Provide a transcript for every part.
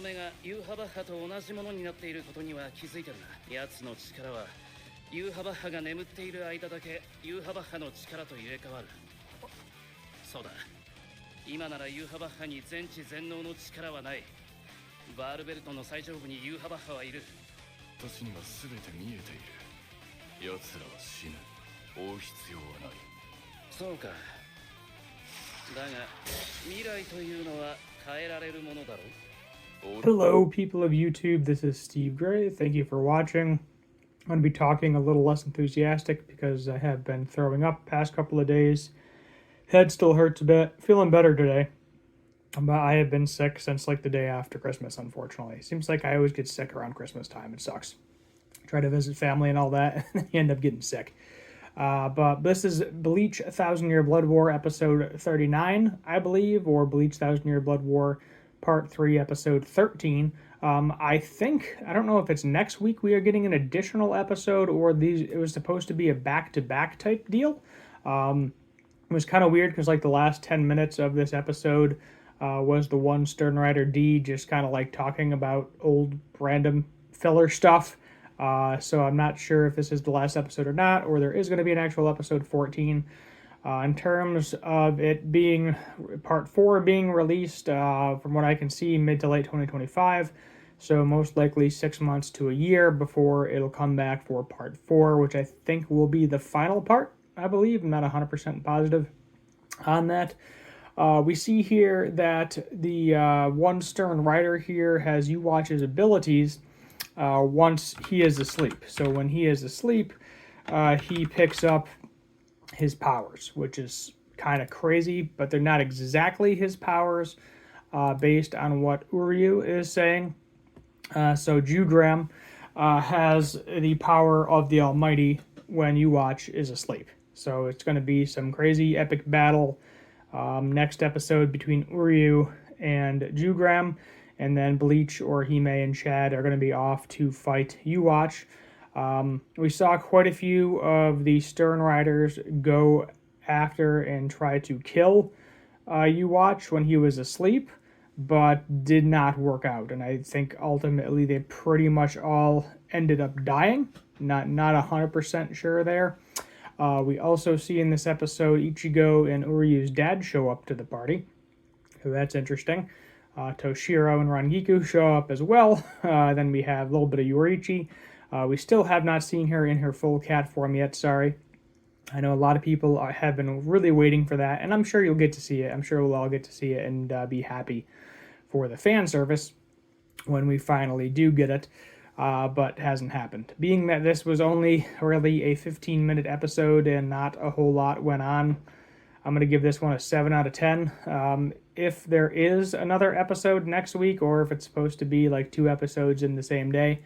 目がユーハバッハと同じものになっていることには気づいてるな。奴の力はユーハバッハが眠っている間だけユーハバッハの力と入れ替わる。そうだ、今ならユーハバッハに全知全能の力はない。バールベルトの最上部にユーハバッハはいる。私には全て見えている。奴らは死ぬ。追う必要はない。そうか。だが未来というのは変えられるものだろう。Hello, people of YouTube. This is Steve Gray. Thank you for watching. I'm going to be talking a little less enthusiastic because I have been throwing up past couple of days. Head still hurts a bit. Feeling better today. But I have been sick since like the day after Christmas, unfortunately. Seems like I always get sick around Christmas time. It sucks. Try to visit family and all that, and then you end up getting sick. But this is Bleach 1,000 Year Blood War episode 39, I believe, or Bleach 1,000 Year Blood War Part 3, Episode 13. I don't know if it's next week we are getting an additional episode or it was supposed to be a back-to-back type deal. It was kind of weird because like the last 10 minutes of this episode was the one Stern Rider D just kind of like talking about old random filler stuff. So I'm not sure if this is the last episode or not, or there is going to be an actual episode 14. In terms of it being part 4 being released, from what I can see, mid to late 2025. So most likely 6 months to a year before it'll come back for part 4, which I think will be the final part, I believe. I'm not 100% positive on that. We see here that the one Stern Rider here has you watch his abilities once he is asleep. So when he is asleep, he picks up his powers, which is kind of crazy, but they're not exactly his powers based on what Uryu is saying. So Jugram has the power of the Almighty when Yuwatch is asleep. So it's going to be some crazy epic battle next episode between Uryu and Jugram, and then Bleach or Hime and Chad are going to be off to fight Yuwatch. We saw quite a few of the Stern Riders go after and try to kill Yuwatch when he was asleep, but did not work out. And I think ultimately they pretty much all ended up dying. Not 100% sure there. We also see in this episode Ichigo and Uryu's dad show up to the party. So that's interesting. Toshiro and Rangiku show up as well. Then we have a little bit of Yoriichi. We still have not seen her in her full cat form yet, sorry. I know a lot of people have been really waiting for that, and I'm sure you'll get to see it. I'm sure we'll all get to see it and be happy for the fan service when we finally do get it, but hasn't happened. Being that this was only really a 15-minute episode and not a whole lot went on, I'm going to give this one a 7 out of 10. If there is another episode next week, or if it's supposed to be like 2 episodes in the same day,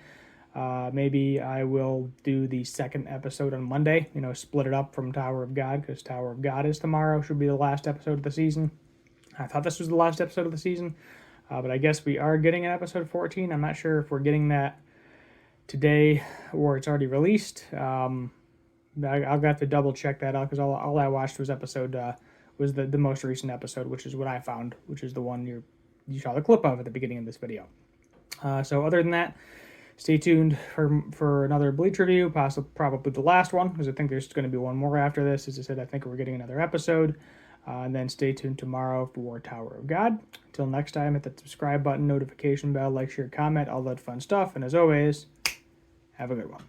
maybe I will do the second episode on Monday, split it up from Tower of God, because Tower of God is tomorrow, should be the last episode of the season. I thought this was the last episode of the season, but I guess we are getting an episode 14. I'm not sure if we're getting that today or it's already released. I'll have to double check that out, because all I watched was was the most recent episode, which is what I found, which is the one you saw the clip of at the beginning of this video. So other than that, stay tuned for another Bleach review, probably the last one, because I think there's going to be one more after this. As I said, I think we're getting another episode. And then stay tuned tomorrow for Tower of God. Until next time, hit that subscribe button, notification bell, like, share, comment, all that fun stuff. And as always, have a good one.